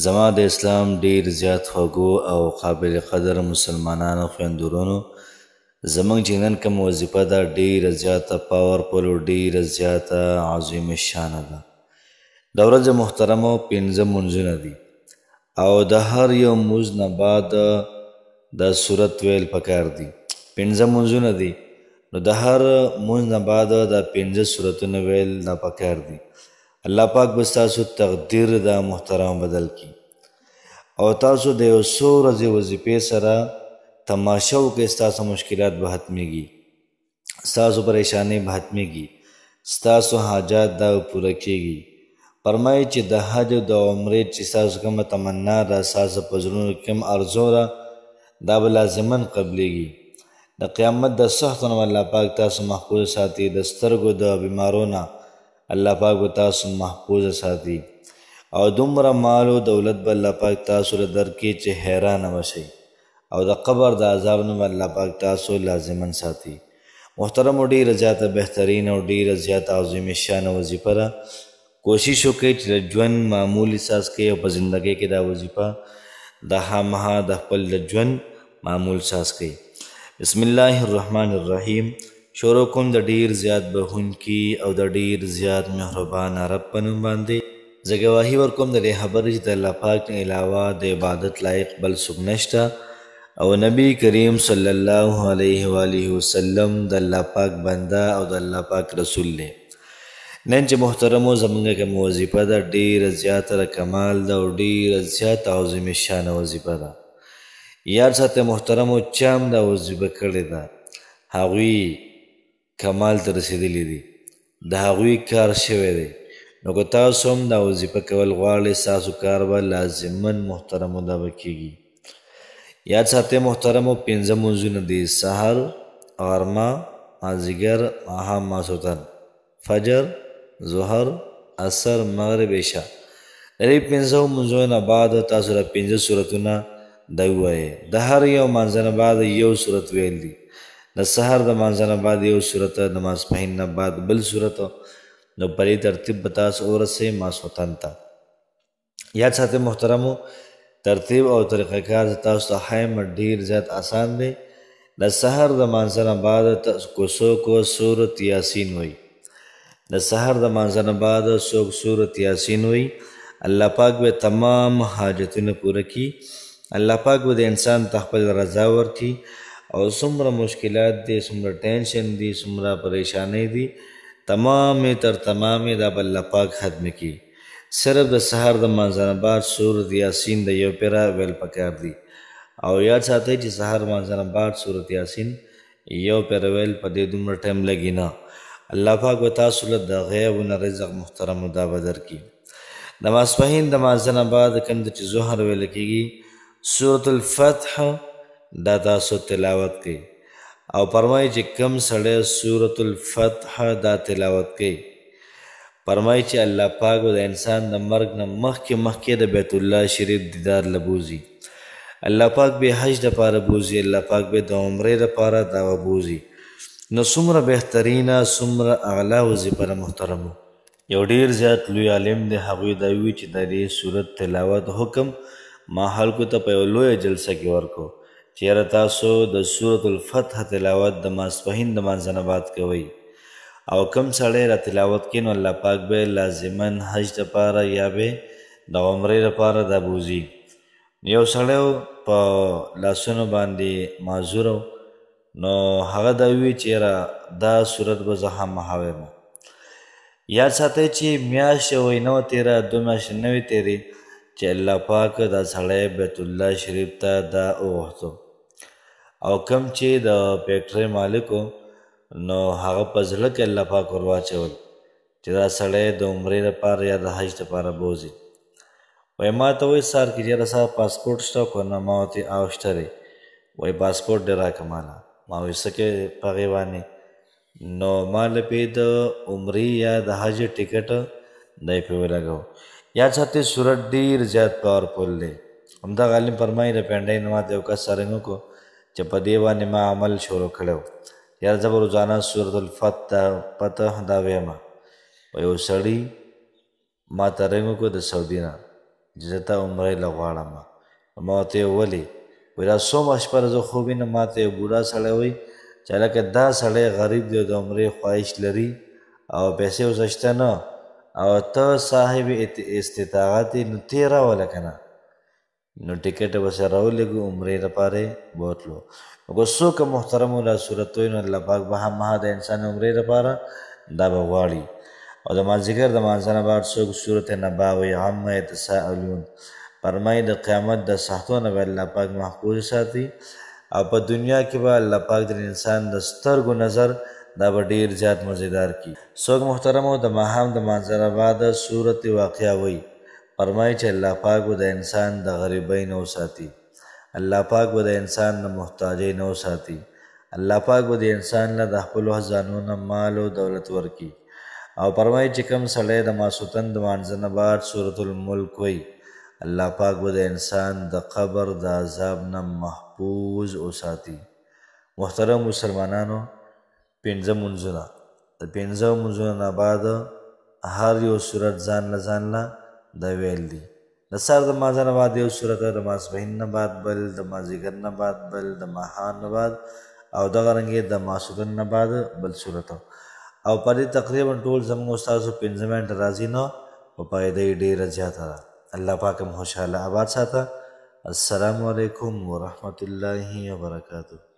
زما د اسلام ډیر زیات خوږو او قابل قدر مسلمانانو خویندورونو زمونږ چې نن کوم وظیفه ده ډیره زیاته پاورفل او ډیره زیاته عظیم الشانه ده. د ورځې محترمو 5 منځونه دي او د هر یو مونځ نه بعد د سورت ویل پکار دي. 5 منځونه دي نو د هر مونځ نه بعد د 5 سورتونه ویل دا پکار دي. الله پاک به ستاسو تقدیر د محترم بدل کی او تاسو د یو څو ورځې وظیفې سره تماشه وکړئ. ستاسو مشکلات به ختمیږي، ستاسو پریشانی به ختمیږي، ستاسو حاجات دا پوره کیږي. فرمایي چې د حج او د عمرې چې ستاسو کومه تمنا ده، ستاسو په زړونو کې کوم ارزو ده، دا به لازماً قبلیږي. د قیامت د سختو نه الله پاک تاسو محفوظ ساتي، د سترګو د بیمارو نه الله پاک به تاسو محفوظ ساتي او دومره مال او دولت به الله پاک تاسو له درکړي چې حیرانه بشئ او د قبر د عذاب نه الله پاک تاسو لازماً ساتي. محترم ډیره زیاته بهترین او ډیره زیاته عظیم الشانه وظیفه ده. کوشش وکړئ چې د ژوند معمول احساس کړئ او په زندګۍ کې دا وظیفه د خامخا د خپل د ژوند معمول احساس کړئ. بسم الله الرحمن الرحیم. شروع کوم د ډیر زیات بخونکي او د ډیر زیات مهربان رب په نوم باندې. زه ګواهي ورکوم د دې خبرې چې د الله پاک نه علاوه د عبادت لایق بل څوک نشته او نبی کریم صلی الله علیه و آله وسلم د الله پاک بنده او د الله پاک رسول دی. نن چې محترمو زمونږ کوم وظیفه ده ډیره زیاته د کمال ده او ډیره زیاته عظیم الشانه وظیفه ده. یاد ساتئ محترمو چا هم دا وظیفه کړې ده هغوی کمال ته رسېدلی دي، د هغوی کار شوی دی. نو که تاسو هم دا وظیفه کول غواړئ ستاسو کار به لازماً محترمو دا به کیږي. یاد ساتئ محترمو 5 منځونه دي: سحر، غرمه، مازدیګر، ماښام، ماسخوتن، فجر، ظهر، عصر، مغرب، عشاء. د دې 5 منځونو نه بعد تاسو د 5 سورتونه دا ووایئ. د هر یو مانځه نه بعد یو سورت ویل دي. د سحر د مانځه نه بعد یو سورت، د ماسپښین نه بعد بل سورت. نو په دې ترتیب به تاسو ورسئ ماسخوتن ته. یاد ساتئ محترمو ترتیب او طریقه کار تاسو ته ښایم ډیر زیات آسان دی. د سحر د مانځه نه بعد څوک سورت یاسین وایي. د سحر د مانځه نه بعد څوک سورت یاسین وایي. الله پاک به تمام حاجتونه پوره کړي. الله پاک به د انسان ته خپل رضا ورکړي او څومره مشکلات دي، څومره ټینشن دي، څومره پریشانی دي، تمامې تر تمامې دا به الله پاک ختم کړي. صرف د سحر د مانځه نه بعد سورت یاسین د یو پیره ویل پکار دي او یاد ساتئ چې سحر مانځه نه بعد سورت یاسین یو پیره ویل په دې دومره ټایم لګي نه. الله پاک به تاسو له د غیب نه رزق محترمو دا به درکړي. د ماسپښین د مانځه نه بعد کوم چې ظهر ویل کېږي سورت الفتح دا تاسو تلاوت کړئ او فرمایي چې کم سړی سورت الفتح دا تلاوت کوي فرمایي چې الله پاک د انسان د مرګ نه مخکې د بیت الله شریف دیدار لبوزي. الله پاک به حج دپاره بوزي، الله پاک به د عمرې دپاره دا وبوزي. نو څومره بهترینه څومره اعلی وظیفه ده محترمو. یو ډیر زیات لوی عالم دی هغوی دا وی چې د دې صورت تلاوت حکم ما خلکو ته په یو لویه جلسه کې ورکو چې یاره تاسو د سورت الفتح تلاوت د ماسپښین د مانځه نه بعد کوئ او کم سړی را تلاوت کړي نو الله پاک به لازماً حج دپاره یا به د عمرې دپاره دا بوزي. یو سړی په لاسونو باندې معذور نو هغه دا وی چې یاره دا صورت به زه خامخا وایم. یاد ساتئ چې میاشت وایي نه وه تېره 2 میاشتې نه وې تېرې چې الله پاک دا سړی بیت الله شریف ته دا وغوښتو او کم چې د فیکټرۍ مالکو نو هغه په زړه کې الله پاک ور واچول چې دا سړی د عمرې دپاره یا د حج دپاره بوځي. وایي ما ته وایي سار کې یاره ستا پاسپورټ شته؟ که نه؟ ما ورته او شته دی. وایي پاسپورټ دې راکړه ماله. ما وایي څه کوې په هغې باندې؟ نو ما له پې د عمرې یا د حج ټکټ دی پې ولګو. یاد ساتئ صورت ډیر زیات پاورفل دی. همدغه عالم فرمایي د پینډۍ نه ماته یو کس رنګ وکړو چې په دې باندې ما عمل شروع کړی و. یاره زه به روزانه سورت الفتح دا ویمه. یو سړي ما ته رنګ وکړو د سعودي نه چې زه تا عمرې له غواړم. ما ورته ولې؟ وایي دا څومره شپه زه خوب وینم. ما ته یو بوډا سړی وایي چې هلکه دا سړی غریب دی او د عمرې خواهش لري او پیسې ورسره شته نه او ته صاحب استطاعت یې، نو ته یې راوله که نه. نو ټکټ یې ورسره راولېږو، عمرې لپاره یې بوتلو. نو څوک محترمو دا صورت وایي نو الله پاک به هماغه د انسان عمرې لپاره دا به غواړي. او د مازدیګر د مانځه نه بعد څوک صورت نبا وایي عما یتساءلون، فرمایي د قیامت د سختو نه به الله پاک محفوظ ساتي او په دنیا کې به الله پاک د انسان د سترګو نظر دا به ډېر زیات مزیدار کړي. څوک محترمو د ماښام د مانځه نه بعد صورت واقعه وایي، فرمایي چې الله پاک به د انسان د غریبۍ نه وساتي، الله پاک به د انسان د محتاجۍ نه وساتي، الله پاک به د انسان له د خپلو خزانو نه مال او دولت ورکړي. او فرمایي چې کوم سړی د ماسوتن د مانځه نه بعد سورة الملک وایي، الله پاک به د انسان د قبر د عذاب نه محفوظ وساتي. محترم مسلمانانو، پنځه مونځونه، د پنځه مونځونو نه بعد هر یو صورت ځان له دا ویل دي. د سهار د مانځه نه بعد یو صورت، د ماسپښین نه بعد بل، د مازدیګر نه بعد بل، د ماښام نه بعد او دغه رنګې د ماسوتن نه بعد بل صورت. او په دې تقریبا ټول زموږ ستاسو 5 منټه راځي نو په فایده یې ډېره زیاته ده. الله پاک هم خوشحاله آباد ساته. السلام علیکم ورحمة الله وبرکاته.